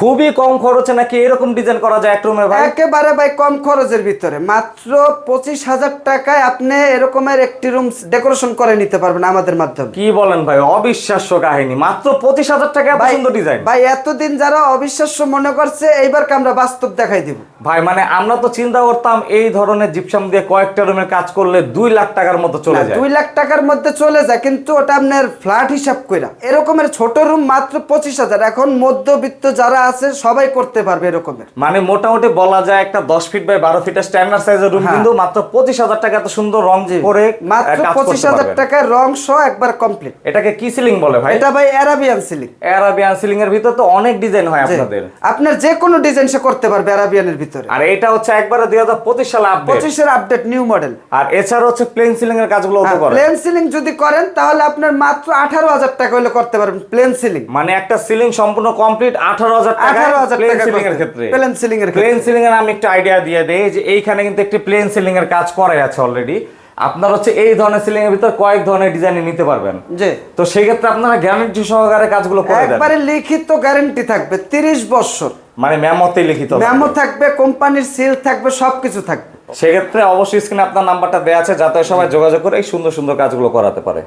খুবই কম খরচে নাকি এরকম ডিজাইন করা যায় এক রুমে ভাই? একেবারে ভাই কম খরচের ভিতরে মাত্র 25,000 টাকায় আপনি এরকমের একটি রুম ডেকোরেশন করে নিতে পারবেন আমাদের মাধ্যমে। কি বলেন ভাই, অবিশ্বাস্য কাহিনী, মাত্র 25,000 টাকা এত ভাই সুন্দর ডিজাইন। ভাই এতদিন যারা অবিশ্বাস্য মনে করছে এইবারকে আমরা বাস্তব দেখাই দিব ভাই মানে আমরা তো চিন্তা করতাম এই ধরনের জিপসাম দিয়ে কয়েকটা রুমের কাজ করলে 2 লাখ টাকার মতো চলে যায়। 2 লাখ টাকার মধ্যে চলে যায়, কিন্তু ওটা আপনার ফ্ল্যাট হিসাব কইরা এরকমের ছোট রুম মাত্র 25,000। এখন মধ্যবিত্ত যারা আছে সবাই করতে পারবে এরকমের। মানে মোটামুটি বলা যায় একটা 10 ফিট বাই 12 ফিটের স্ট্যান্ডার্ড সাইজের রুম কিন্তু মাত্র 25,000 টাকা এত সুন্দর রং করে মাত্র কাজ করতে 25,000 পারবেন। টাকায় রং সহ একবার কমপ্লিট। এটাকে কি সিলিং বলে ভাই? এটা ভাই আরাবিয়ান সিলিং। আরাবিয়ান সিলিং এর ভিতর তো অনেক ডিজাইন হয় আপনাদের। আপনার যে কোনো ডিজাইন সে করতে পারবে আরাবিয়ানের ভিতরে। আর এটা হচ্ছে একবারে 2025 সালে আপডেট। 25 এর আপডেট নিউ মডেল। আর এছাড়া হচ্ছে প্লেন সিলিং এর কাজগুলো তো করে। প্লেন সিলিং যদি করেন তাহলে আপনার মাত্র 18,000 টাকা হলে করতে পারবেন প্লেন সিলিং। মানে একটা সিলিং সম্পূর্ণ কমপ্লিট 18,000 টাকা। 18,000 প্লেন টাকা সিলিং এর ক্ষেত্রে, প্লেন সিলিং এর প্লেন সিলিং এর আমি একটা আইডিয়া দিয়ে দেই যে এইখানে কিন্তু একটি প্লেন সিলিং এর কাজ করা আছে অলরেডি। আপনার হচ্ছে এই ধরনের সিলিং এর ভিতর কয়েক ধরনের ডিজাইন নিতে পারবেন। জি, তো সেই ক্ষেত্রে আপনারা গ্যারান্টি সহকারে কাজগুলো করে দেন। একবারে লিখিত গ্যারান্টি থাকবে 30 বছর। মানে মেমোতে লিখিত মেমো থাকবে, কোম্পানির সিল থাকবে, সবকিছু থাকবে। সেক্ষেত্রে অবশ্যই স্ক্রিনে আপনার নাম্বারটা দেওয়া আছে, যাতে সবাই যোগাযোগ করে এই সুন্দর সুন্দর কাজগুলো করাতে পারে।